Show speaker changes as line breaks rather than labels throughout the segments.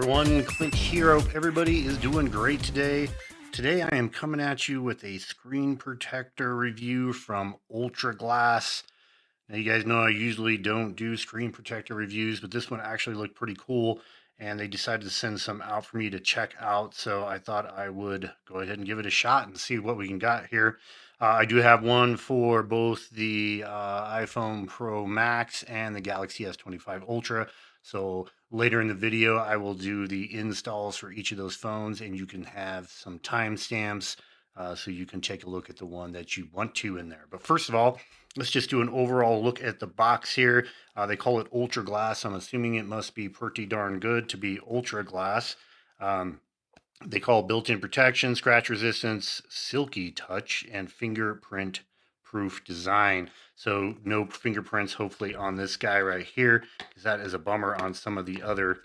everyone, Clint here. Hope everybody is doing great today. Today I am coming at you with a screen protector review from UltraGlass. Now you guys know I usually don't do screen protector reviews, but this one actually looked pretty cool and they decided to send some out for me to check out. So I thought I would go ahead and give it a shot and see what we can got here. I do have one for both the iPhone Pro Max and the Galaxy S25 Ultra. So later in the video, I will do the installs for each of those phones and you can have some timestamps so you can take a look at the one that you want to in there. But first of all, let's just do an overall look at the box here. They call it UltraGlass. I'm assuming it must be pretty darn good to be UltraGlass. They call built-in protection, scratch resistance, silky touch, and fingerprint proof design. So no fingerprints, hopefully, on this guy right here, because that is a bummer on some of the other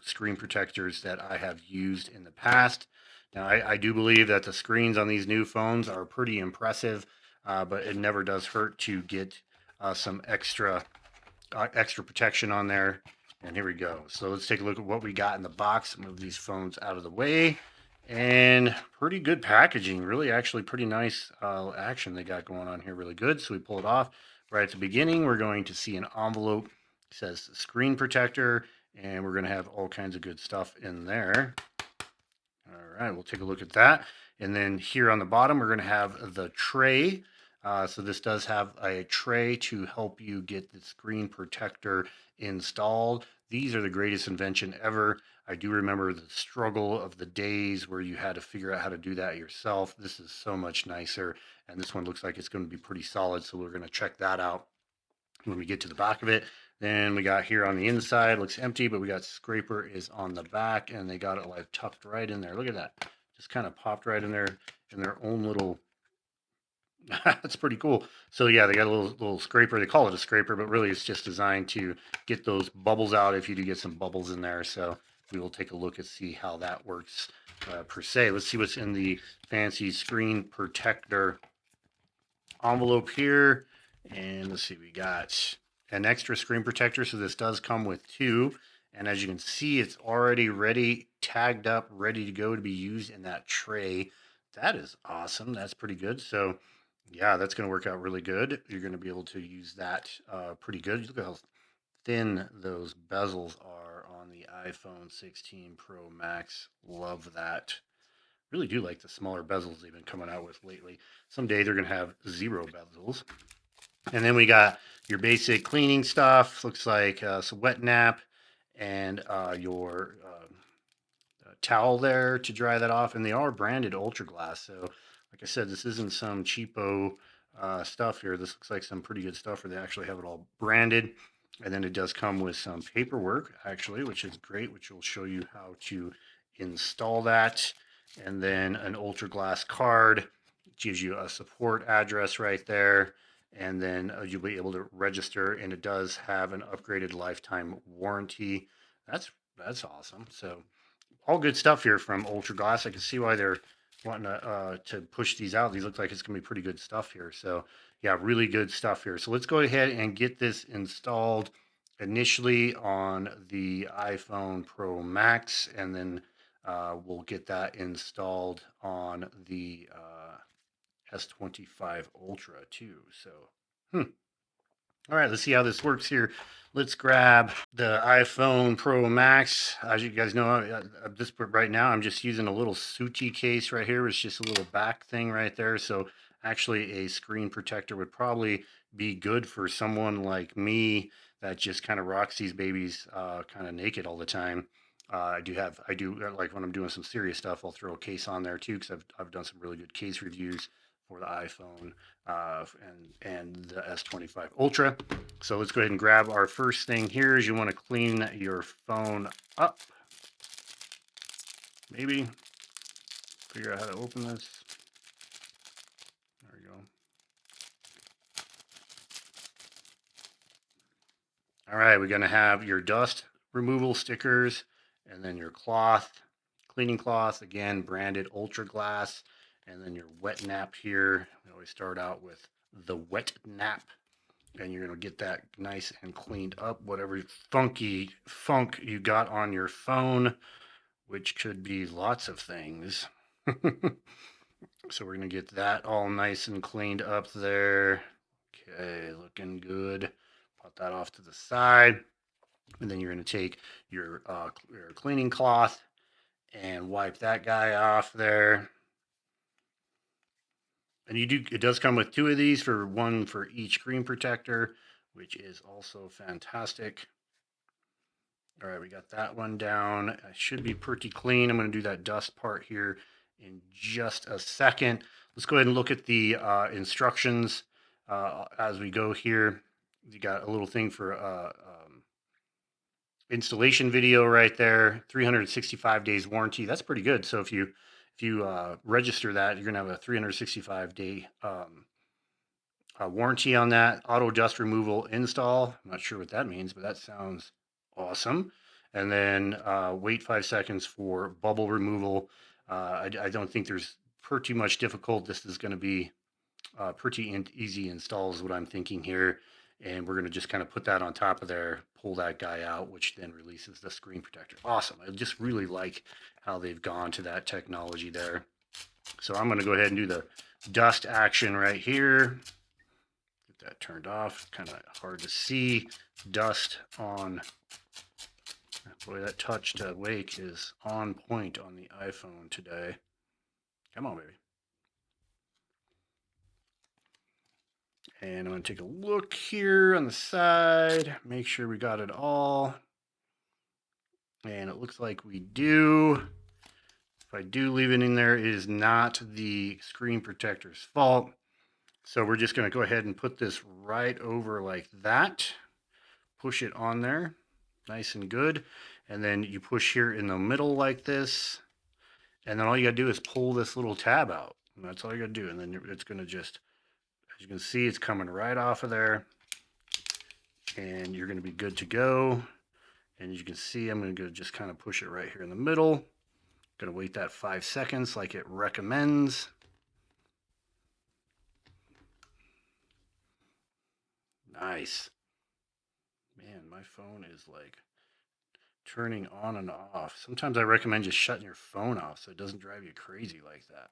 screen protectors that I have used in the past. Now, I do believe that the screens on these new phones are pretty impressive, but it never does hurt to get some extra protection on there. And here we go. So let's take a look at what we got in the box. Move these phones out of the way. And pretty good packaging. Really, actually, pretty nice action they got going on here. Really good. So we pull it off. Right at the beginning, we're going to see an envelope. It says screen protector. And we're going to have all kinds of good stuff in there. All right, we'll take a look at that. And then here on the bottom, we're going to have the tray. So this does have a tray to help you get the screen protector installed. These are the greatest invention ever. I do remember the struggle of the days where you had to figure out how to do that yourself. This is so much nicer. And this one looks like it's going to be pretty solid. So we're going to check that out when we get to the back of it. Then we got here on the inside, looks empty, but we got scraper is on the back and they got it like tucked right in there. Look at that. Just kind of popped right in there in their own little, that's pretty cool. So yeah, they got a little scraper. They call it a scraper, but really it's just designed to get those bubbles out if you do get some bubbles in there. So we will take a look and see how that works per se. Let's see what's in the fancy screen protector envelope here. And let's see, we got an extra screen protector. So this does come with two. And as you can see, it's already ready, tagged up, ready to go to be used in that tray. That is awesome. That's pretty good. So yeah, that's going to work out really good. You're going to be able to use that pretty good. Look at how thin those bezels are on the iPhone 16 Pro Max. Love that. Really do like the smaller bezels they've been coming out with lately. Someday they're going to have zero bezels. And then we got your basic cleaning stuff. Looks like some wet nap and your towel there to dry that off. And they are branded UltraGlass. So like I said, this isn't some cheapo stuff here. This looks like some pretty good stuff where they actually have it all branded. And then it does come with some paperwork, actually, which is great, which will show you how to install that. And then an UltraGlass card gives you a support address right there. And then you'll be able to register, and it does have an upgraded lifetime warranty. That's awesome. So all good stuff here from UltraGlass. I can see why they're wanting to push these out. These look like it's going to be pretty good stuff here. So yeah, really good stuff here. So let's go ahead and get this installed initially on the iPhone Pro Max, and then we'll get that installed on the S25 Ultra too. So, all right, let's see how this works here. Let's grab the iPhone Pro Max. As you guys know, this right now, I'm just using a little Suchi case right here. It's just a little back thing right there. So actually a screen protector would probably be good for someone like me that just kind of rocks these babies kind of naked all the time. I do like when I'm doing some serious stuff, I'll throw a case on there too, because I've done some really good case reviews for the iPhone and the S25 Ultra. So let's go ahead and grab our first thing here. Is you want to clean your phone up. Maybe figure out how to open this. There we go. All right, we're going to have your dust removal stickers and then your cloth, cleaning cloth, again, branded UltraGlass, and then your wet nap here. We always start out with the wet nap. And you're going to get that nice and cleaned up, whatever funky funk you got on your phone, which could be lots of things. So we're going to get that all nice and cleaned up there. Okay, looking good. Put that off to the side. And then you're going to take your cleaning cloth and wipe that guy off there. And it does come with 2 of these, for one for each screen protector, which is also fantastic. All right, we got that one down. It should be pretty clean. I'm going to do that dust part here in just a second. Let's go ahead and look at the instructions as we go here. You got a little thing for installation video right there. 365 days warranty. That's pretty good. So if you register that, you're gonna have a 365-day warranty on that. Auto dust removal install. I'm not sure what that means, but that sounds awesome. And then wait 5 seconds for bubble removal. I don't think there's pretty much difficult. This is going to be pretty easy install is what I'm thinking here. And we're going to just kind of put that on top of there, pull that guy out, which then releases the screen protector. Awesome. I just really like how they've gone to that technology there. So I'm going to go ahead and do the dust action right here. Get that turned off. Kind of hard to see. Dust on. Boy, that touch to wake is on point on the iPhone today. Come on, baby. And I'm going to take a look here on the side, make sure we got it all. And it looks like we do. If I do leave it in there, it is not the screen protector's fault. So we're just going to go ahead and put this right over like that. Push it on there, nice and good. And then you push here in the middle like this. And then all you got to do is pull this little tab out. And that's all you got to do. And then it's going to just, as you can see, it's coming right off of there. And you're going to be good to go. And as you can see, I'm going to just kind of push it right here in the middle. Going to wait that 5 seconds like it recommends. Nice. Man, my phone is like turning on and off. Sometimes I recommend just shutting your phone off so it doesn't drive you crazy like that.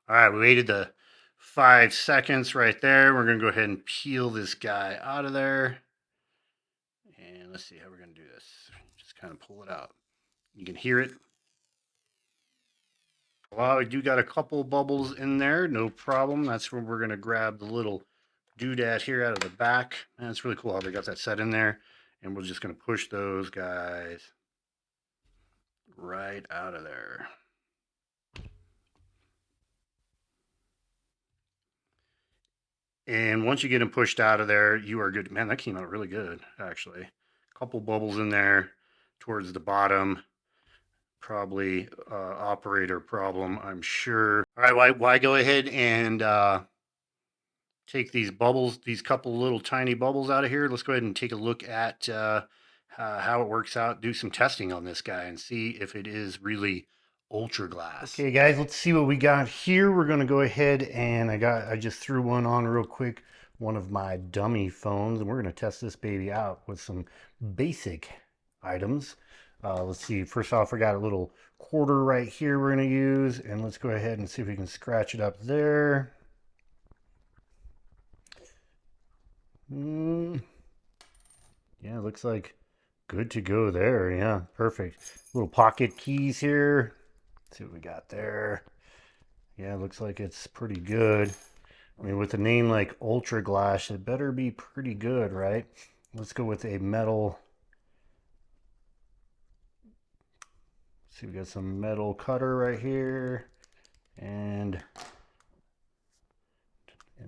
All right, we waited the 5 seconds right there. We're going to go ahead and peel this guy out of there. And let's see how we're going to do this. Just kind of pull it out. You can hear it. Well, I do got a couple bubbles in there. No problem. That's where we're going to grab the little doodad here out of the back. And it's really cool how they got that set in there. And we're just going to push those guys right out of there. And once you get them pushed out of there, you are good. Man, that came out really good, actually. A couple bubbles in there towards the bottom. Probably operator problem, I'm sure. All right, why go ahead and take these bubbles, these couple little tiny bubbles out of here. Let's go ahead and take a look at how it works out. Do some testing on this guy and see if it is really UltraGlass. Okay, guys, let's see what we got here. We're gonna go ahead and I just threw one on real quick, one of my dummy phones, and we're gonna test this baby out with some basic items. Let's see. First off, we got a little quarter right here we're gonna use, and let's go ahead and see if we can scratch it up there. Yeah, looks like good to go there. Yeah, perfect. Little pocket keys here. Let's see what we got there. Yeah, looks like it's pretty good. I mean, with a name like UltraGlass, it better be pretty good, right? Let's go with a metal. See, we got some metal cutter right here, and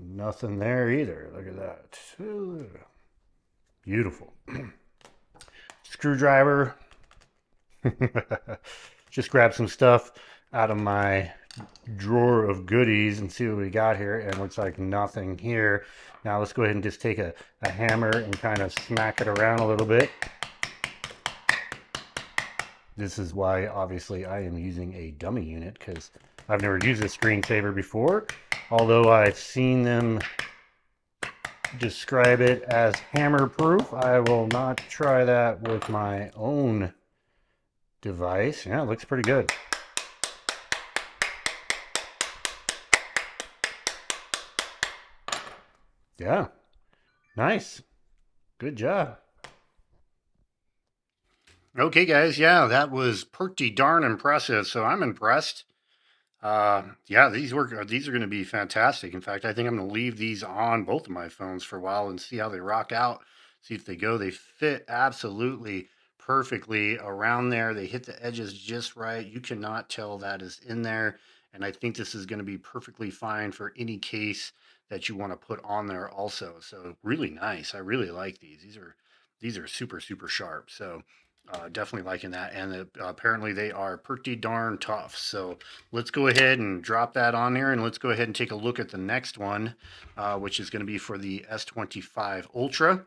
nothing there either. Look at that. Ooh, beautiful. Screwdriver. Just grab some stuff out of my drawer of goodies and see what we got here, and looks like nothing here. Now let's go ahead and just take a hammer and kind of smack it around a little bit. This is why obviously I am using a dummy unit, because I've never used a screensaver before, although I've seen them describe it as hammer proof. I will not try that with my own device. Yeah, it looks pretty good. Yeah, nice. Good job. Okay, guys. Yeah, that was pretty darn impressive. So I'm impressed. Yeah, these are going to be fantastic. In fact, I think I'm going to leave these on both of my phones for a while and see how they rock out. See if they go. They fit absolutely perfectly around there. They hit the edges just right. You cannot tell that is in there. And I think this is going to be perfectly fine for any case that you want to put on there also. So really nice. I really like these. These are super, super sharp. So definitely liking that. And apparently they are pretty darn tough. So let's go ahead and drop that on there, and let's go ahead and take a look at the next one, which is going to be for the S25 Ultra.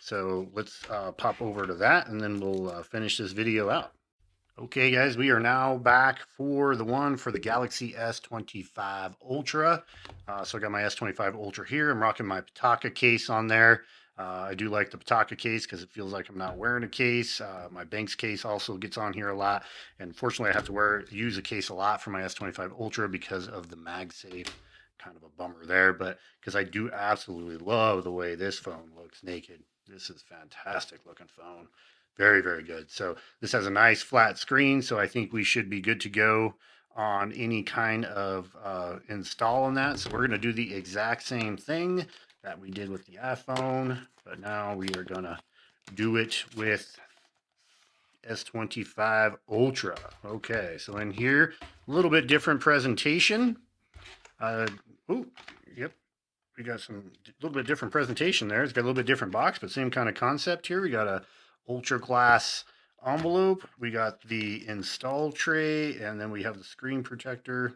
So let's pop over to that, and then we'll finish this video out. Okay, guys, we are now back for the one for the Galaxy S25 Ultra. So I got my S25 Ultra here. I'm rocking my Pitaka case on there. I do like the Pitaka case because it feels like I'm not wearing a case. My Banks case also gets on here a lot. And fortunately, I have to use a case a lot for my S25 Ultra because of the MagSafe. Kind of a bummer there, but because I do absolutely love the way this phone looks naked. This is fantastic looking phone. Very, very good. So this has a nice flat screen, so I think we should be good to go on any kind of install on that. So we're going to do the exact same thing that we did with the iPhone, but now we are going to do it with S25 Ultra. Okay, so in here, a little bit different presentation. Oh, yep, we got some little bit different presentation there. It's got a little bit different box, but same kind of concept here. We got a UltraGlass envelope. We got the install tray, and then we have the screen protector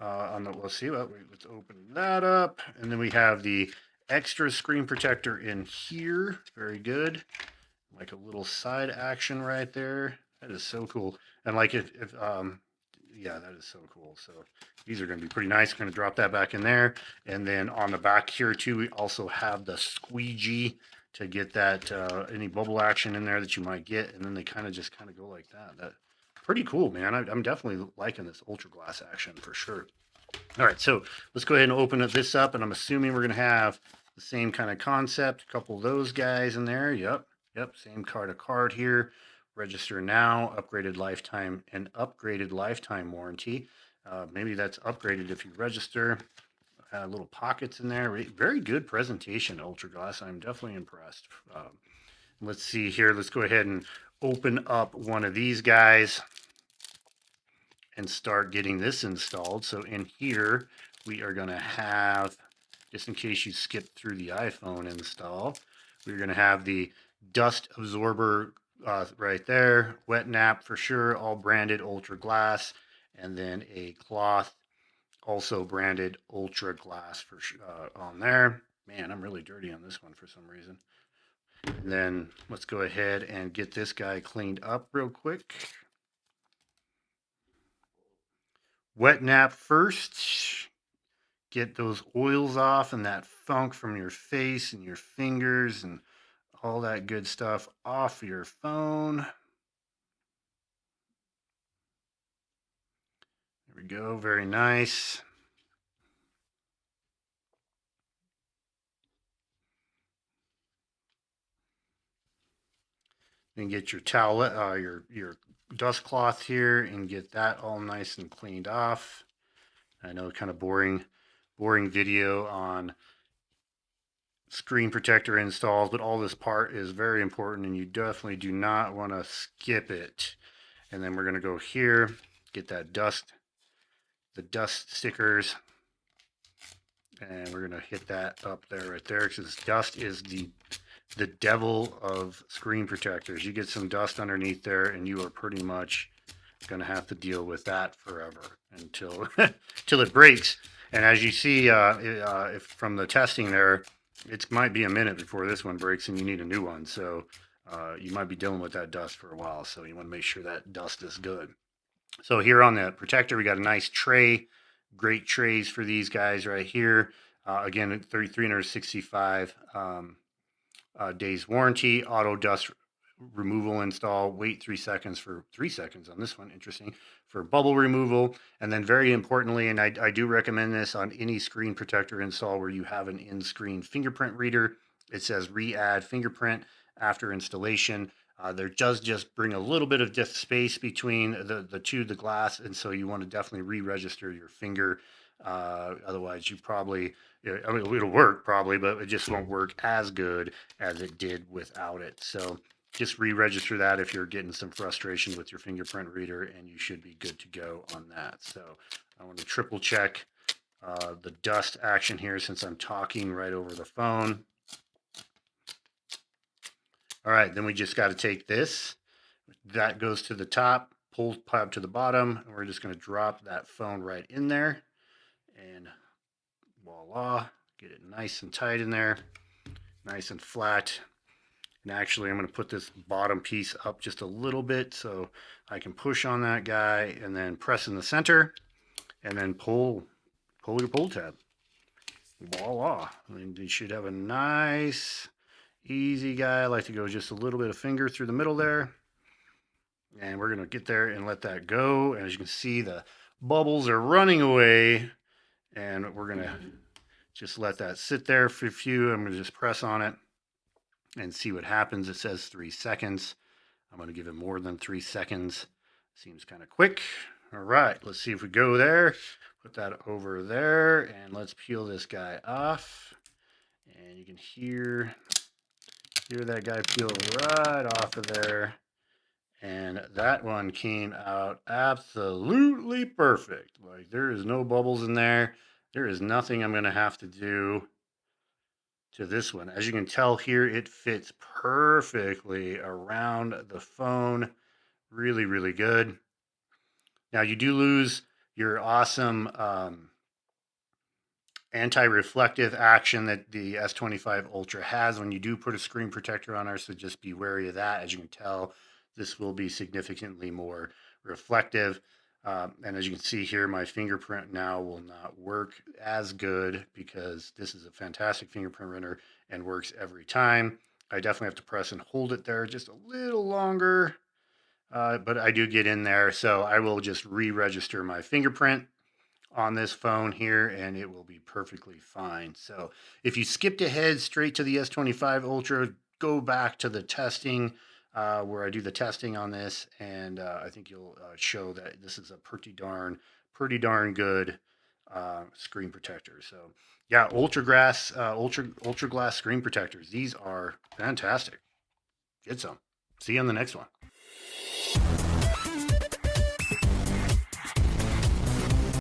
on the. Let's see. Let's open that up, and then we have the extra screen protector in here. Very good. Like a little side action right there. That is so cool. And like if yeah, that is so cool. So these are going to be pretty nice. Going to drop that back in there. And then on the back here too, we also have the squeegee to get that any bubble action in there that you might get. And then they kind of go like that. That pretty cool, man. I'm definitely liking this UltraGlass action for sure. All right, so let's go ahead and open this up. And I'm assuming we're going to have the same kind of concept. A couple of those guys in there. Yep. Yep, same card here. Register now, upgraded lifetime warranty. Maybe that's upgraded if you register. Little pockets in there. Very good presentation, UltraGlass. I'm definitely impressed. Let's see here. Let's go ahead and open up one of these guys and start getting this installed. So in here, we are going to have, just in case you skipped through the iPhone install, we're going to have the dust absorber right there, wet nap for sure, all branded UltraGlass, and then a cloth also branded UltraGlass for on there. Man, I'm really dirty on this one for some reason. And then let's go ahead and get this guy cleaned up real quick. Wet nap first. Get those oils off and that funk from your face and your fingers and all that good stuff off your phone. There we go. Very nice. Then get your towel, your dust cloth here, and get that all nice and cleaned off. I know, kind of boring video on screen protector installs, but all this part is very important, and you definitely do not want to skip it. And then we're going to go here, get that the dust stickers, and we're going to hit that up there right there, because dust is the devil of screen protectors. You get some dust underneath there, and you are pretty much going to have to deal with that forever until till it breaks. And as you see, if from the testing there, it might be a minute before this one breaks and you need a new one. So you might be dealing with that dust for a while. So you want to make sure that dust is good. So here on the protector, we got a nice tray. Great trays for these guys right here. Again, 365 days warranty, auto dust removal install, wait 3 seconds for 3 seconds on this one, interesting, for bubble removal. And then very importantly, and I do recommend this on any screen protector install where you have an in-screen fingerprint reader, it says re-add fingerprint after installation. There does just bring a little bit of space between the glass, and so you want to definitely re-register your finger. Otherwise, you probably, I mean, it'll work probably, but it just won't work as good as it did without it. So just re-register that if you're getting some frustration with your fingerprint reader, and you should be good to go on that. So I want to triple check the dust action here since I'm talking right over the phone. All right, then we just got to take this. That goes to the top, pull pipe to the bottom, and we're just going to drop that phone right in there. And voila, get it nice and tight in there, nice and flat. And actually, I'm going to put this bottom piece up just a little bit so I can push on that guy and then press in the center and then pull your pull tab. Voila. I mean, you should have a nice, easy guy. I like to go just a little bit of finger through the middle there. And we're going to get there and let that go. And as you can see, the bubbles are running away. And we're going to just let that sit there for a few. I'm going to just press on it and see what happens. It says 3 seconds. I'm going to give it more than 3 seconds. Seems kind of quick. All right, let's see if we go there. Put that over there, and let's peel this guy off. And you can hear that guy peel right off of there. And that one came out absolutely perfect. Like, there is no bubbles in there. There is nothing I'm going to have to do to this one. As you can tell here, it fits perfectly around the phone. Really, really good. Now, you do lose your awesome anti-reflective action that the S25 Ultra has when you do put a screen protector on there, so just be wary of that. As you can tell, this will be significantly more reflective. And as you can see here, my fingerprint now will not work as good because this is a fantastic fingerprint printer and works every time. I definitely have to press and hold it there just a little longer, but I do get in there. So I will just re-register my fingerprint on this phone here and it will be perfectly fine. So if you skipped ahead straight to the S25 Ultra, go back to the testing where I do the testing on this, and I think you'll show that this is a pretty darn good screen protector. So yeah, UltraGlass screen protectors. These are fantastic. Get some. See you on the next one.